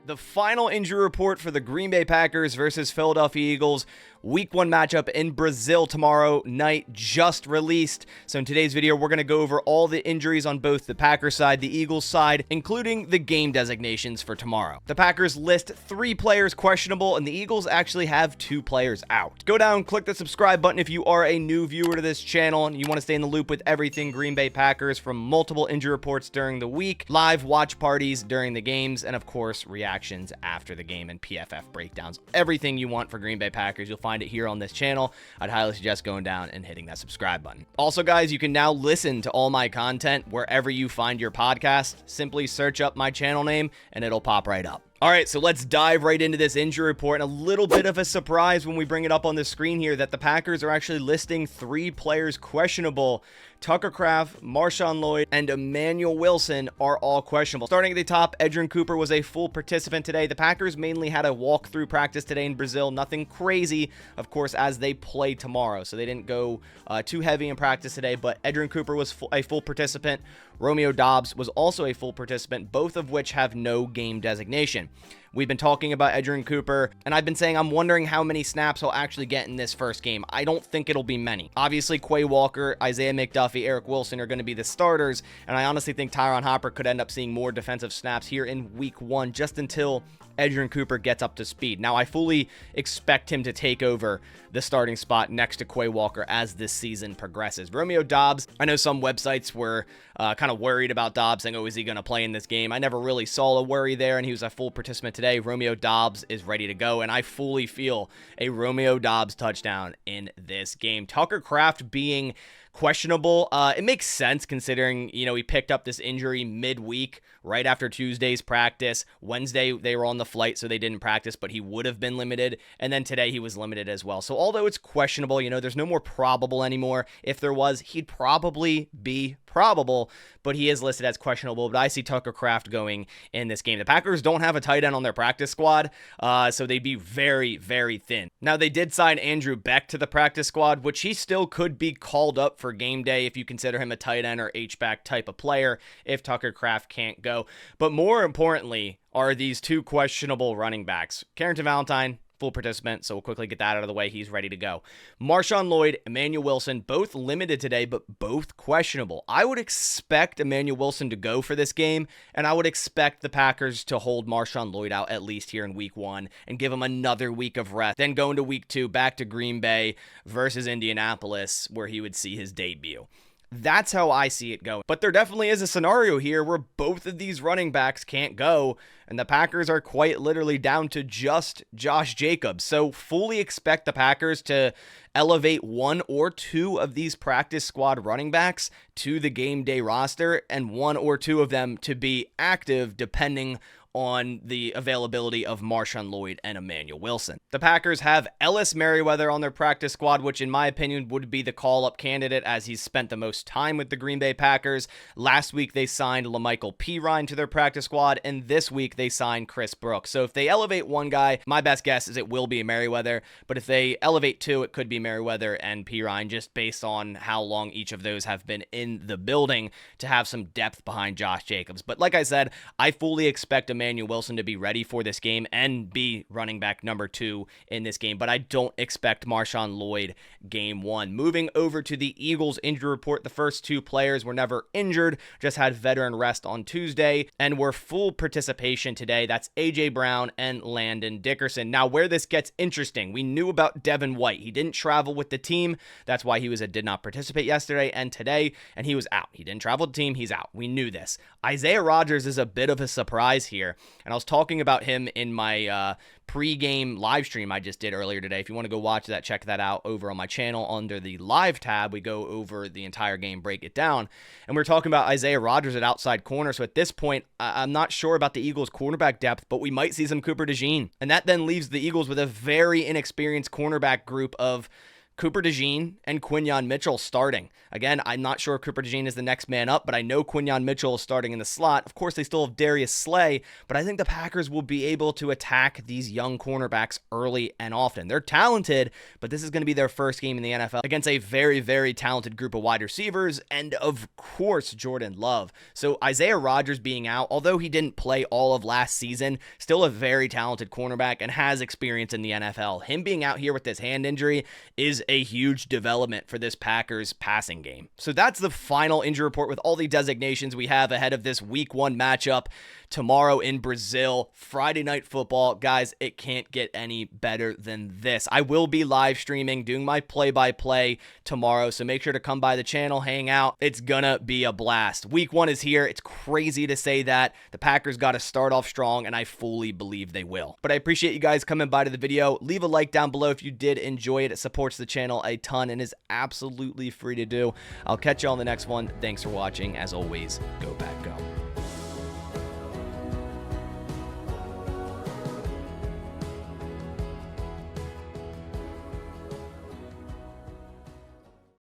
The final injury report for the Green Bay Packers versus Philadelphia Eagles Week 1 matchup in Brazil tomorrow night just released. So in today's video, we're going to go over all the injuries on both the Packers side, the Eagles side, including the game designations for tomorrow. The Packers list 3 players questionable, and the Eagles actually have 2 players out. Go down, click the subscribe button if you are a new viewer to this channel and you want to stay in the loop with everything Green Bay Packers, from multiple injury reports during the week, live watch parties during the games, and of course, reactions after the game and PFF breakdowns. Everything you want for Green Bay Packers, you'll find it here on this channel. I'd highly suggest going down and hitting that subscribe button. Also, guys, you can now listen to all my content wherever you find your podcast. Simply search up my channel name and it'll pop right up. All right, so let's dive right into this injury report. And a little bit of a surprise when we bring it up on the screen here that the Packers are actually listing 3 players questionable. Tucker Kraft, Marshawn Lloyd, and Emmanuel Wilson are all questionable. Starting at the top, Edgerrin Cooper was a full participant today. The Packers mainly had a walkthrough practice today in Brazil. Nothing crazy, of course, as they play tomorrow. So they didn't go too heavy in practice today, but Edgerrin Cooper was a full participant. Romeo Doubs was also a full participant, both of which have no game designation. We've been talking about Edgerrin Cooper, and I've been saying I'm wondering how many snaps he'll actually get in this first game. I don't think it'll be many. Obviously, Quay Walker, Isaiah McDuffie, Eric Wilson are going to be the starters, and I honestly think Tyron Hopper could end up seeing more defensive snaps here in Week 1 just until Edgerrin Cooper gets up to speed. Now, I fully expect him to take over the starting spot next to Quay Walker as this season progresses. Romeo Doubs, I know some websites were kind of worried about Doubs, saying, oh, is he going to play in this game? I never really saw a worry there, and he was a full participant today. Romeo Doubs is ready to go, and I fully feel a Romeo Doubs touchdown in this game. Tucker Kraft being questionable, it makes sense considering, you know, he picked up this injury midweek right after Tuesday's practice. Wednesday, they were on the flight, so they didn't practice, but he would have been limited. And then today, he was limited as well. So although it's questionable, you know, there's no more probable anymore. If there was, he'd probably be probable, but he is listed as questionable. But I see Tucker Kraft going in this game. The Packers don't have a tight end on their practice squad, so they'd be very, very thin. Now, they did sign Andrew Beck to the practice squad, which he still could be called up for game day if you consider him a tight end or H-back type of player if Tucker Kraft can't go. But more importantly are these 2 questionable running backs. Carrington Valentine, full participant, so we'll quickly get that out of the way. He's ready to go. Marshawn Lloyd, Emmanuel Wilson, both limited today, but both questionable. I would expect Emmanuel Wilson to go for this game, and I would expect the Packers to hold Marshawn Lloyd out at least here in Week 1 and give him another week of rest. Then go into Week 2, back to Green Bay versus Indianapolis, where he would see his debut. That's how I see it going. But there definitely is a scenario here where both of these running backs can't go, and the Packers are quite literally down to just Josh Jacobs. So fully expect the Packers to elevate 1 or 2 of these practice squad running backs to the game day roster, and 1 or 2 of them to be active depending on the availability of Marshawn Lloyd and Emmanuel Wilson. The Packers have Ellis Merriweather on their practice squad, which in my opinion would be the call-up candidate as he's spent the most time with the Green Bay Packers. Last week they signed LaMichael Pirine to their practice squad, and this week they signed Chris Brooks. So if they elevate 1 guy, my best guess is it will be Merriweather, but if they elevate 2, it could be Merriweather and Pirine, just based on how long each of those have been in the building to have some depth behind Josh Jacobs. But like I said, I fully expect Emmanuel Wilson to be ready for this game and be running back number 2 in this game, but I don't expect Marshawn Lloyd game 1. Moving over to the Eagles injury report, the first 2 players were never injured, just had veteran rest on Tuesday, and were full participation today. That's A.J. Brown and Landon Dickerson. Now, where this gets interesting, we knew about Devin White. He didn't travel with the team. That's why he did not participate yesterday and today, and he was out. He didn't travel with the team. He's out. We knew this. Isaiah Rodgers is a bit of a surprise here. And I was talking about him in my pre-game live stream I just did earlier today. If you want to go watch that, check that out over on my channel under the live tab. We go over the entire game, break it down. And we're talking about Isaiah Rodgers at outside corner. So at this point, I'm not sure about the Eagles' cornerback depth, but we might see some Cooper DeJean. And that then leaves the Eagles with a very inexperienced cornerback group of Cooper DeJean and Quinyon Mitchell starting. Again, I'm not sure if Cooper DeJean is the next man up, but I know Quinyon Mitchell is starting in the slot. Of course, they still have Darius Slay, but I think the Packers will be able to attack these young cornerbacks early and often. They're talented, but this is going to be their first game in the NFL against a very, very talented group of wide receivers, and of course, Jordan Love. So Isaiah Rodgers being out, although he didn't play all of last season, still a very talented cornerback and has experience in the NFL. Him being out here with this hand injury is a huge development for this Packers passing game. So that's the final injury report with all the designations we have ahead of this week 1 matchup tomorrow in Brazil. Friday Night Football. Guys, it can't get any better than this. I will be live streaming, doing my play-by-play tomorrow, so make sure to come by the channel, hang out. It's gonna be a blast. Week 1 is here. It's crazy to say that. The Packers got to start off strong, and I fully believe they will. But I appreciate you guys coming by to the video. Leave a like down below if you did enjoy it. It supports the channel a ton and is absolutely free to do. I'll catch you on the next one. Thanks for watching. As always, go Pack Go.